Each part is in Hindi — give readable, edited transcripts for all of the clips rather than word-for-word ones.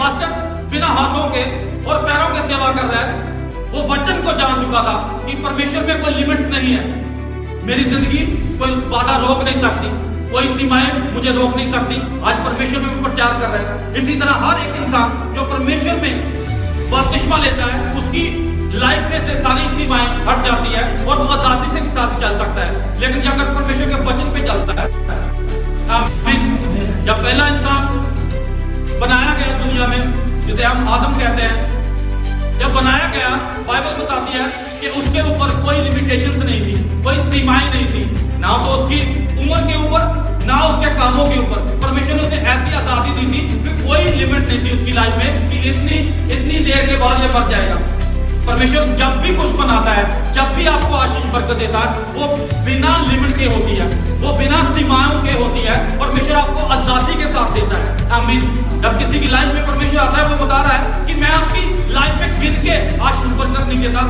पास्टर बिना हाथों के और पैरों के सेवा कर रहा है, वो वचन को जान चुका था कि परमेश्वर में कोई लिमिट नहीं है। मेरी जिंदगी कोई बाधा रोक नहीं सकती, कोई सीमाएं मुझे रोक नहीं सकती। आज परमेश्वर में प्रचार कर रहा है। इसी तरह हर एक इंसान जो परमेश्वर में बपतिस्मा लेता है, उसकी लाइफ में से सारी सीमाएं हट जाती है और वो आजादी से के साथ चल सकता है। लेकिन जब अगर परमेश्वर के वचन पे चलता है, जब पहला इंसान बनाया गया दुनिया में, जिसे हम आदम कहते हैं, जब बनाया गया, बाइबल बताती है कि उसके ऊपर कोई लिमिटेशंस नहीं थी, कोई सीमाएं नहीं थी, ना तो उसकी उम्र के ऊपर, ना उसके कामों के ऊपर। परमेश्वर ने उसे ऐसी आजादी दी थी कि कोई लिमिट नहीं थी उसकी लाइफ में कि इतनी देर के बाद ये मर जाएगा। परमेश्वर जब भी कुछ बनाता है, जब भी आपको आशीष बरकत देता है, वो बिना लिमिट के होती है, वो बिना सीमाओं के होती है। परमेश्वर आपको आजादी के साथ देता है। आमीन। जब किसी की लाइफ में परमेश्वर आता है, वो बता रहा है कि मैं आपकी लाइफ में गिन के आशीष बरकत नहीं देता।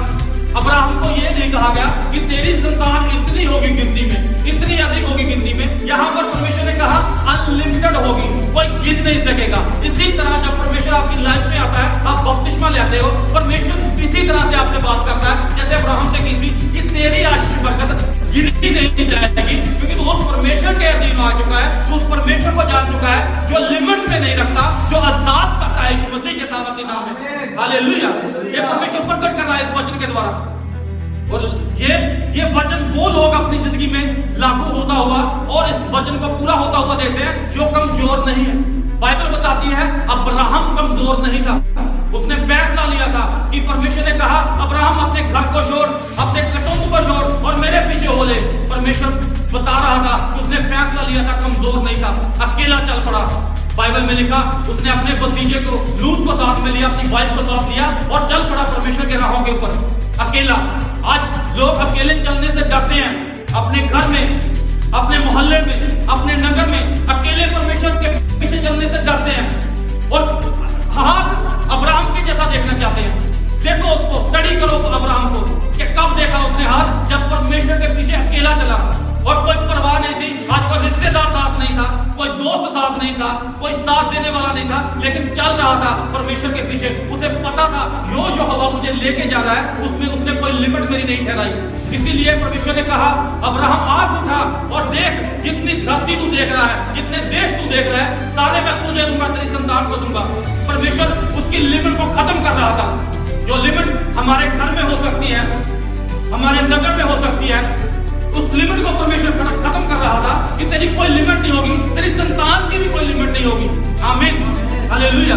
अब्राहम को ये नहीं कहा गया कि तेरी संतान इतनी होगी गिनती में, इतनी अधिक होगी गिनती में। यहाँ पर परमेश्वर ने कहा अनलिमिटेड होगी, कोई गिन नहीं सकेगा। इसी तरह जब परमेश्वर आपकी लाइफ में आता है, आप बपतिस्मा लेते हो, परमेश्वर इसी तरह से आपसे बात करता है जैसे अब्राहम से की थी कि तेरी आशीष बरकत गिनती नहीं जाएगी, क्योंकि तू उस परमेश्वर के अधीन आ चुका है, तू उस परमेश्वर को जान चुका है जो लिमिट में नहीं रखता, जो आजाद करता है यीशु मसीह के सामर्थ्य नाम में। हालेलुया। ये परमेश्वर प्रकट कर रहा है इस वचन के द्वारा। और ये वचन वो लोग अपनी जिंदगी में लागू होता हुआ और इस वचन को पूरा होता हुआ देखते हैं जो कमजोर नहीं है। बाइबल बताती है अब्राहम कमजोर नहीं था, उसने फैसला लिया था कि परमेश्वर ने कहा अब्राहम अपने घर को छोड़, अपने कुटुंब को छोड़ और मेरे पीछे हो ले। परमेश्वर बता रहा था कि उसने फैसला लिया था, कमजोर नहीं था, अकेला चल पड़ा। बाइबल में लिखा उसने अपने भतीजे को लूत को साथ में लिया, अपनी वाइफ को साथ लिया और चल पड़ा परमेश्वर के राहों के ऊपर अकेला। आज लोग अकेले चलने से डरते हैं, अपने घर में, अपने मोहल्ले में, अपने नगर में अकेले परमेश्वर के पीछे चलने से डरते हैं और हाथ अब्राहम के जैसा देखना चाहते हैं। देखो उसको, स्टडी करो अब्राहम को कि कब देखा उसने हाथ, जब परमेश्वर के पीछे अकेला चला और कोई परवाह नहीं थी। आज कोई रिश्तेदार साथ नहीं था, कोई दोस्त साथ नहीं था, कोई साथ देने वाला नहीं था, लेकिन चल रहा था परमेश्वर के पीछे। उसे पता था जो हवा मुझे लेके जा रहा है उसमें उसने कोई लिमिट मेरी नहीं ठहराई। इसीलिए परमेश्वर ने कहा अब्राहम आग उठा और देख, जितनी धरती तू देख रहा है, जितने देश तू देख रहा है, सारे मैं तुझे दूंगा, तेरी संतान को दूंगा। परमेश्वर उसकी लिमिट को खत्म कर रहा था। जो लिमिट हमारे घर में हो सकती है, हमारे नगर में हो सकती है, उस लिमिट को परमेश्वर खत्म कर रहा था कि तेरी कोई लिमिट नहीं होगी, तेरी संतान की भी कोई लिमिट नहीं होगी। आमीन। हालेलुया।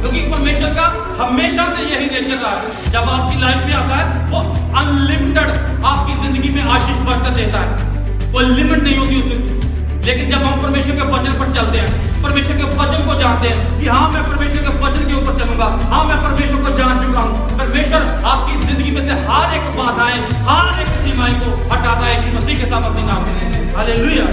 क्योंकि परमेश्वर का हमेशा से यही नेचर रहा है, जब आपकी लाइफ में आता है वो अनलिमिटेड आपकी जिंदगी में आशीष बरकत देता है, कोई लिमिट नहीं होती उसे। लेकिन जब हम परमेश्वर के वचन पर चलते हैं, परमेश्वर के वचन को जानते हैं कि हाँ मैं परमेश्वर के वचन के ऊपर चलूंगा, हाँ मैं परमेश्वर को जान चुका हूँ, परमेश्वर आपकी जिंदगी में से हर एक बाधाएं, हर एक सीमाएं को हटाता है यीशु मसीह के सामर्थ्य नाम में। हालेलुया।